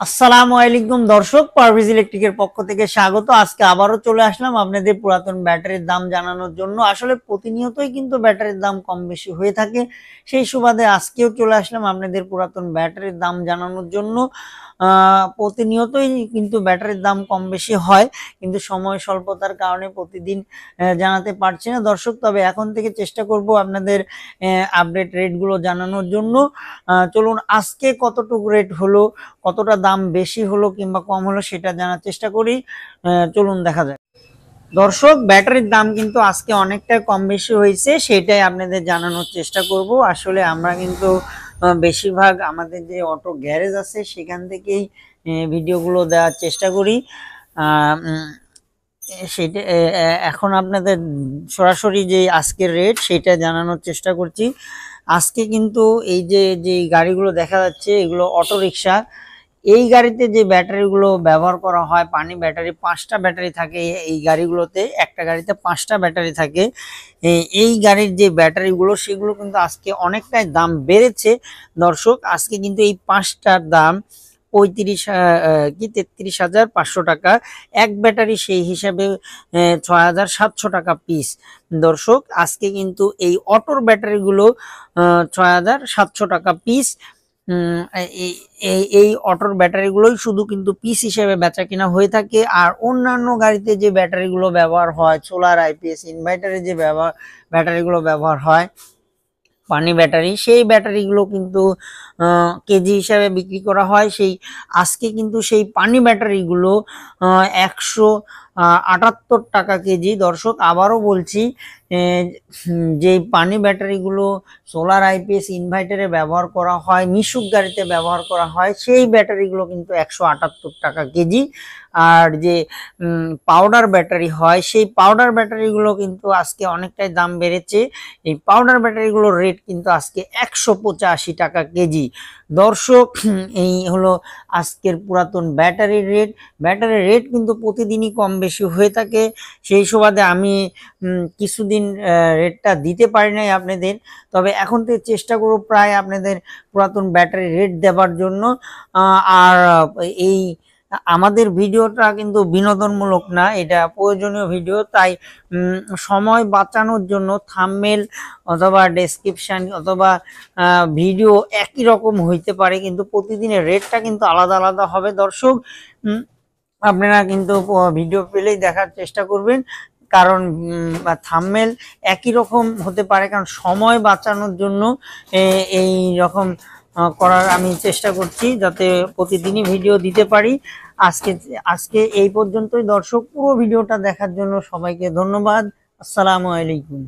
আসসালামু আলাইকুম দর্শক, পারভেজ ইলেকট্রিকের পক্ষ থেকে স্বাগত। আজকে আবারও চলে আসলাম আপনাদের পুরাতন ব্যাটারির দাম জানানোর জন্য। আসলে প্রতিনিয়তই কিন্তু ব্যাটারির দাম কম বেশি হয়ে থাকে, সেই সুবাদে আজকেও চলে আসলাম আপনাদের পুরাতন ব্যাটারির দাম জানানোর জন্য। প্রতিনিয়তই কিন্তু ব্যাটারির দাম কম বেশি হয়, কিন্তু সময় স্বল্পতার কারণে প্রতিদিন জানাতে পারছি না দর্শক। তবে এখন থেকে চেষ্টা করব আপনাদের আপডেট রেটগুলো জানানোর জন্য। চলুন আজকে কতটুকু রেট হলো, কতটা দাম বেশি হলো কিংবা কম হলো সেটা জানার চেষ্টা করি। চলুন দেখা যাক দর্শক। ব্যাটারির দাম কিন্তু আজকে অনেকটা কম বেশি হয়েছে, সেটাই আপনাদের জানানোর চেষ্টা করব। আসলে আমরা কিন্তু বেশিরভাগ আমাদের যে অটো গ্যারেজ আছে সেখান থেকেই ভিডিওগুলো দেওয়ার চেষ্টা করি। সেটা এখন আপনাদের সরাসরি যে আজকের রেট সেটা জানানোর চেষ্টা করছি। আজকে কিন্তু এই যে যে গাড়িগুলো দেখা যাচ্ছে এগুলো অটো রিক্সা। এই গাড়িতে যে ব্যাটারিগুলো ব্যবহার করা হয়, পানি ব্যাটারি, 5টা ব্যাটারি থাকে এই গাড়িগুলোতে। একটা গাড়িতে 5টা ব্যাটারি থাকে। এই গাড়ির যে ব্যাটারিগুলো সেগুলো কিন্তু আজকে অনেকটাই দাম বেড়েছে দর্শক। আজকে কিন্তু এই 5টার দাম 33,500 টাকা এক ব্যাটারি, সেই হিসাবে 6,700 টাকা পিস দর্শক। আজকে কিন্তু এই অটোর ব্যাটারিগুলো 6,700 টাকা পিস। এই অটোর ব্যাটারিগুলোই শুধু কিন্তু পিস হিসেবে বেচা কিনা হয়ে থাকে। আর অন্যান্য গাড়িতে যে ব্যাটারিগুলো ব্যবহার হয়, সোলার আইপিএস ইনভার্টারে যে ব্যাটারিগুলো ব্যবহার হয়, পানি ব্যাটারি, সেই ব্যাটারিগুলো কিন্তু কেজি হিসাবে বিক্রি করা হয়। সেই আজকে কিন্তু সেই পানি ব্যাটারিগুলো 178 টাকা কেজি দর্শক। আবারও বলছি, যে পানি ব্যাটারিগুলো সোলার আইপিএস ইনভার্টারে ব্যবহার করা হয়, মিশুক গাড়িতে ব্যবহার করা হয়, সেই ব্যাটারিগুলো কিন্তু 178 টাকা কেজি। আর যে পাউডার ব্যাটারি হয়, সেই পাউডার ব্যাটারিগুলো কিন্তু আজকে অনেকটাই দাম বেড়েছে। এই পাউডার ব্যাটারিগুলোর রেট কিন্তু আজকে 185 টাকা কেজি দর্শক। এই হলো আজকের পুরাতন ব্যাটারির রেট। ব্যাটারির রেট কিন্তু প্রতিদিনই কম বেশি হয়ে থাকে, সেই সুবাদে আমি কিছুদিন রেটটা দিতে পারি নাই আপনাদের। তবে এখন থেকে চেষ্টা করব প্রায় আপনাদের পুরাতন ব্যাটারি রেট দেওয়ার জন্য। আর এই আমাদের ভিডিওটা কিন্তু বিনোদনমূলক না, এটা প্রয়োজনীয় ভিডিও। তাই সময় বাঁচানোর জন্য থাম্বনেল অথবা ডেসক্রিপশন অথবা ভিডিও একই রকম হইতে পারে, কিন্তু প্রতিদিনের রেটটা কিন্তু আলাদা আলাদা হবে দর্শক। আপনারা কিন্তু ভিডিও পেলেই দেখার চেষ্টা করবেন, কারণ থাম্বনেল একই রকম হতে পারে। কারণ সময় বাঁচানোর জন্য এই রকম করার আমি চেষ্টা করছি, যাতে প্রতিদিনই ভিডিও দিতে পারি। আজকে এই পর্যন্তই দর্শক। পুরো ভিডিওটা দেখার জন্য সবাইকে ধন্যবাদ। আসসালামু আলাইকুম।